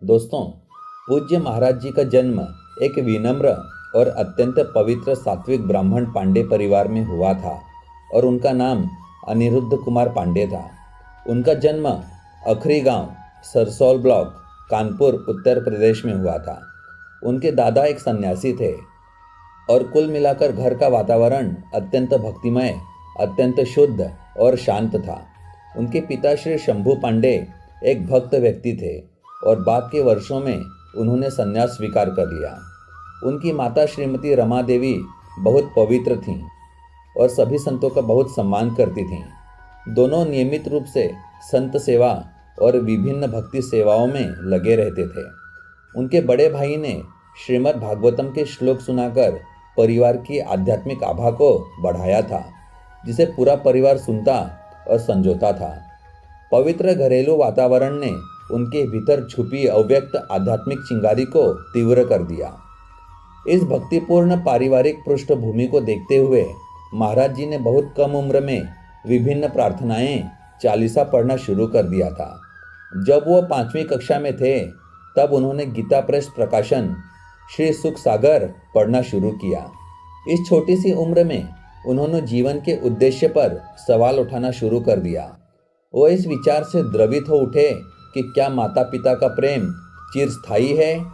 दोस्तों, पूज्य महाराज जी का जन्म एक विनम्र और अत्यंत पवित्र सात्विक ब्राह्मण पांडे परिवार में हुआ था और उनका नाम अनिरुद्ध कुमार पांडे था। उनका जन्म अखरी गांव, सरसौल ब्लॉक, कानपुर, उत्तर प्रदेश में हुआ था। उनके दादा एक सन्यासी थे और कुल मिलाकर घर का वातावरण अत्यंत भक्तिमय, अत्यंत शुद्ध और शांत था। उनके पिता श्री शंभू पांडे एक भक्त व्यक्ति थे और बाद के वर्षों में उन्होंने संन्यास स्वीकार कर लिया। उनकी माता श्रीमती रमा देवी बहुत पवित्र थीं और सभी संतों का बहुत सम्मान करती थीं। दोनों नियमित रूप से संत सेवा और विभिन्न भक्ति सेवाओं में लगे रहते थे। उनके बड़े भाई ने श्रीमद् भागवतम के श्लोक सुनाकर परिवार की आध्यात्मिक आभा को बढ़ाया था, जिसे पूरा परिवार सुनता और संजोता था। पवित्र घरेलू वातावरण ने उनके भीतर छुपी अव्यक्त आध्यात्मिक चिंगारी को तीव्र कर दिया। इस भक्तिपूर्ण पारिवारिक पृष्ठभूमि को देखते हुए महाराज जी ने बहुत कम उम्र में विभिन्न प्रार्थनाएं, चालीसा पढ़ना शुरू कर दिया था। जब वो 5वीं कक्षा में थे तब उन्होंने गीता प्रेस प्रकाशन श्री सुख सागर पढ़ना शुरू किया। इस छोटी सी उम्र में उन्होंने जीवन के उद्देश्य पर सवाल उठाना शुरू कर दिया। वो इस विचार से द्रवित हो उठे कि क्या माता पिता का प्रेम चिरस्थायी है,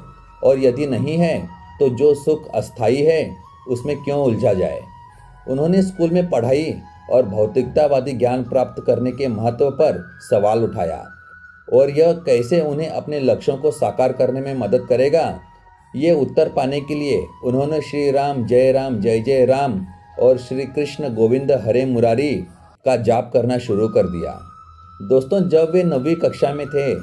और यदि नहीं है तो जो सुख अस्थायी है उसमें क्यों उलझा जाए। उन्होंने स्कूल में पढ़ाई और भौतिकतावादी ज्ञान प्राप्त करने के महत्व पर सवाल उठाया और यह कैसे उन्हें अपने लक्ष्यों को साकार करने में मदद करेगा। ये उत्तर पाने के लिए उन्होंने श्री राम जय जय राम और श्री कृष्ण गोविंद हरे मुरारी का जाप करना शुरू कर दिया। दोस्तों, जब वे 9वीं कक्षा में थे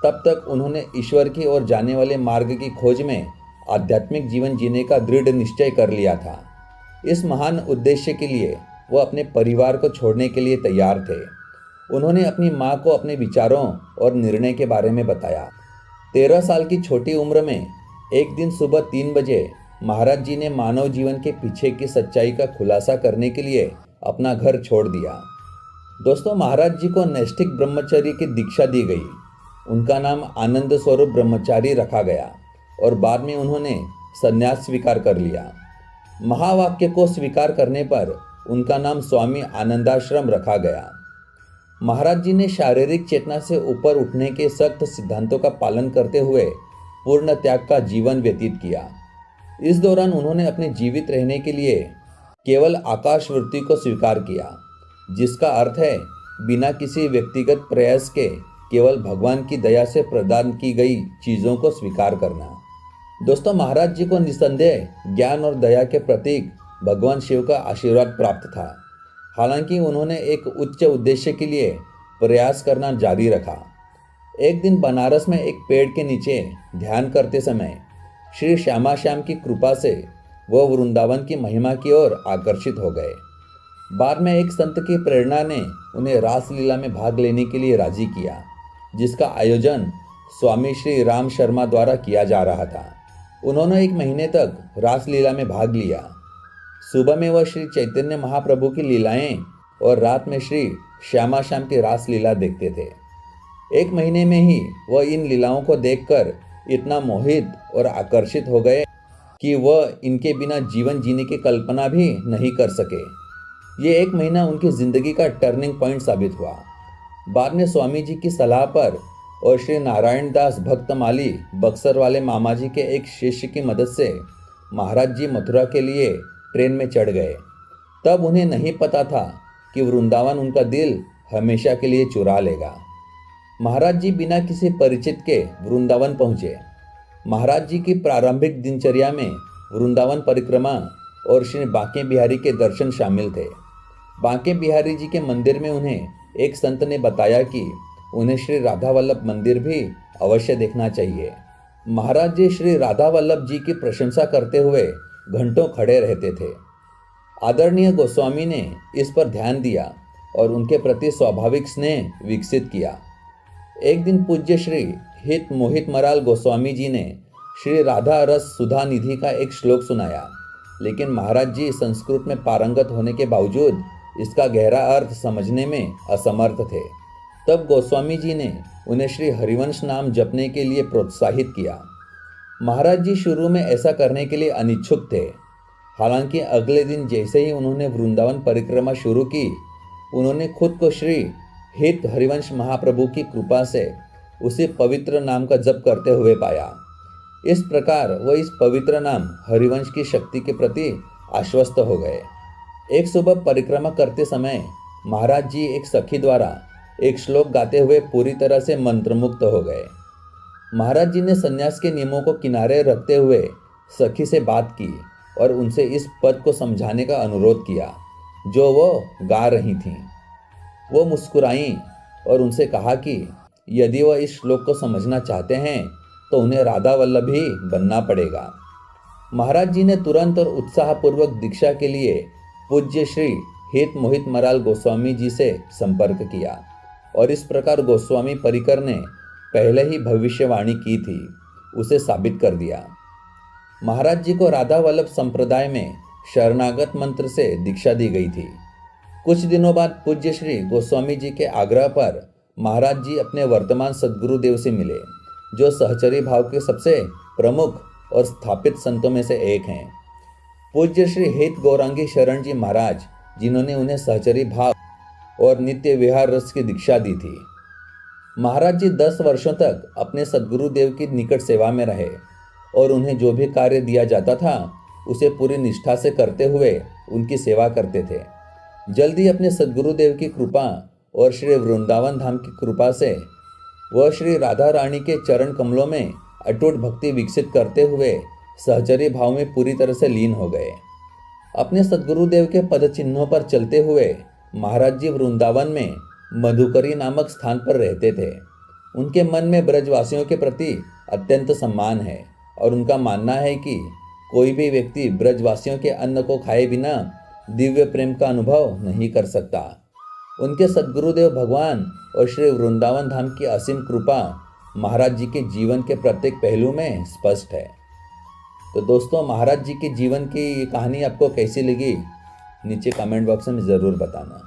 तब तक उन्होंने ईश्वर की ओर जाने वाले मार्ग की खोज में आध्यात्मिक जीवन जीने का दृढ़ निश्चय कर लिया था। इस महान उद्देश्य के लिए वो अपने परिवार को छोड़ने के लिए तैयार थे। उन्होंने अपनी माँ को अपने विचारों और निर्णय के बारे में बताया। 13 साल की छोटी उम्र में एक दिन सुबह 3 बजे महाराज जी ने मानव जीवन के पीछे की सच्चाई का खुलासा करने के लिए अपना घर छोड़ दिया। दोस्तों, महाराज जी को नैष्ठिक ब्रह्मचर्य की दीक्षा दी गई। उनका नाम आनंद स्वरूप ब्रह्मचारी रखा गया और बाद में उन्होंने संन्यास स्वीकार कर लिया। महावाक्य को स्वीकार करने पर उनका नाम स्वामी आनंदाश्रम रखा गया। महाराज जी ने शारीरिक चेतना से ऊपर उठने के सख्त सिद्धांतों का पालन करते हुए पूर्ण त्याग का जीवन व्यतीत किया। इस दौरान उन्होंने अपने जीवित रहने के लिए केवल आकाश वृत्ति को स्वीकार किया, जिसका अर्थ है बिना किसी व्यक्तिगत प्रयास के केवल भगवान की दया से प्रदान की गई चीज़ों को स्वीकार करना। दोस्तों, महाराज जी को निस्संदेह ज्ञान और दया के प्रतीक भगवान शिव का आशीर्वाद प्राप्त था। हालांकि उन्होंने एक उच्च उद्देश्य के लिए प्रयास करना जारी रखा। एक दिन बनारस में एक पेड़ के नीचे ध्यान करते समय श्री श्यामा श्याम की कृपा से वह वृंदावन की महिमा की ओर आकर्षित हो गए। बाद में एक संत की प्रेरणा ने उन्हें रासलीला में भाग लेने के लिए राजी किया, जिसका आयोजन स्वामी श्री राम शर्मा द्वारा किया जा रहा था। उन्होंने 1 महीने तक रासलीला में भाग लिया। सुबह में वह श्री चैतन्य महाप्रभु की लीलाएं और रात में श्री श्यामा श्याम की रासलीला देखते थे। 1 महीने में ही वह इन लीलाओं को देखकर इतना मोहित और आकर्षित हो गए कि वह इनके बिना जीवन जीने की कल्पना भी नहीं कर सके। ये 1 महीना उनकी जिंदगी का टर्निंग पॉइंट साबित हुआ। बाद में स्वामी जी की सलाह पर और श्री नारायण दास भक्तमाली बक्सर वाले मामा जी के एक शिष्य की मदद से महाराज जी मथुरा के लिए ट्रेन में चढ़ गए। तब उन्हें नहीं पता था कि वृंदावन उनका दिल हमेशा के लिए चुरा लेगा। महाराज जी बिना किसी परिचित के वृंदावन पहुँचे। महाराज जी की प्रारंभिक दिनचर्या में वृंदावन परिक्रमा और श्री बांके बिहारी के दर्शन शामिल थे। बांके बिहारी जी के मंदिर में उन्हें एक संत ने बताया कि उन्हें श्री राधा वल्लभ मंदिर भी अवश्य देखना चाहिए। महाराज जी श्री राधा वल्लभ जी की प्रशंसा करते हुए घंटों खड़े रहते थे। आदरणीय गोस्वामी ने इस पर ध्यान दिया और उनके प्रति स्वाभाविक स्नेह विकसित किया। एक दिन पूज्य श्री हित मोहित मराल गोस्वामी जी ने श्री राधा रस सुधा निधि का एक श्लोक सुनाया, लेकिन महाराज जी संस्कृत में पारंगत होने के बावजूद इसका गहरा अर्थ समझने में असमर्थ थे। तब गोस्वामी जी ने उन्हें श्री हरिवंश नाम जपने के लिए प्रोत्साहित किया। महाराज जी शुरू में ऐसा करने के लिए अनिच्छुक थे। हालांकि अगले दिन जैसे ही उन्होंने वृंदावन परिक्रमा शुरू की, उन्होंने खुद को श्री हित हरिवंश महाप्रभु की कृपा से उसी पवित्र नाम का जप करते हुए पाया। इस प्रकार वह इस पवित्र नाम हरिवंश की शक्ति के प्रति आश्वस्त हो गए। एक सुबह परिक्रमा करते समय महाराज जी एक सखी द्वारा एक श्लोक गाते हुए पूरी तरह से मंत्रमुग्ध हो गए। महाराज जी ने सन्यास के नियमों को किनारे रखते हुए सखी से बात की और उनसे इस पद को समझाने का अनुरोध किया जो वो गा रही थीं। वो मुस्कुराईं और उनसे कहा कि यदि वह इस श्लोक को समझना चाहते हैं तो उन्हें राधा वल्लभ ही बनना पड़ेगा। महाराज जी ने तुरंत और उत्साहपूर्वक दीक्षा के लिए पूज्य श्री हित मोहित मराल गोस्वामी जी से संपर्क किया और इस प्रकार गोस्वामी परिकर ने पहले ही भविष्यवाणी की थी उसे साबित कर दिया। महाराज जी को राधा वल्लभ संप्रदाय में शरणागत मंत्र से दीक्षा दी गई थी। कुछ दिनों बाद पूज्य श्री गोस्वामी जी के आग्रह पर महाराज जी अपने वर्तमान सद्गुरुदेव से मिले, जो सहचरी भाव के सबसे प्रमुख और स्थापित संतों में से एक हैं। पूज्य श्री हित गौरांगी शरण जी महाराज, जिन्होंने उन्हें सहचरी भाव और नित्य विहार रस की दीक्षा दी थी। महाराज जी 10 वर्षों तक अपने सद्गुरुदेव की निकट सेवा में रहे और उन्हें जो भी कार्य दिया जाता था उसे पूरी निष्ठा से करते हुए उनकी सेवा करते थे। जल्दी अपने सद्गुरुदेव की कृपा और श्री वृंदावन धाम की कृपा से वह श्री राधा रानी के चरण कमलों में अटूट भक्ति विकसित करते हुए सहचरी भाव में पूरी तरह से लीन हो गए। अपने सद्गुरुदेव के पद चिन्हों पर चलते हुए महाराज जी वृंदावन में मधुकरी नामक स्थान पर रहते थे। उनके मन में ब्रजवासियों के प्रति अत्यंत सम्मान है और उनका मानना है कि कोई भी व्यक्ति ब्रजवासियों के अन्न को खाए बिना दिव्य प्रेम का अनुभव नहीं कर सकता। उनके सद्गुरुदेव भगवान और श्री वृंदावन धाम की असीम कृपा महाराज जी के जीवन के प्रत्येक पहलू में स्पष्ट है। तो दोस्तों, महाराज जी के जीवन की कहानी आपको कैसी लगी नीचे कमेंट बॉक्स में ज़रूर बताना।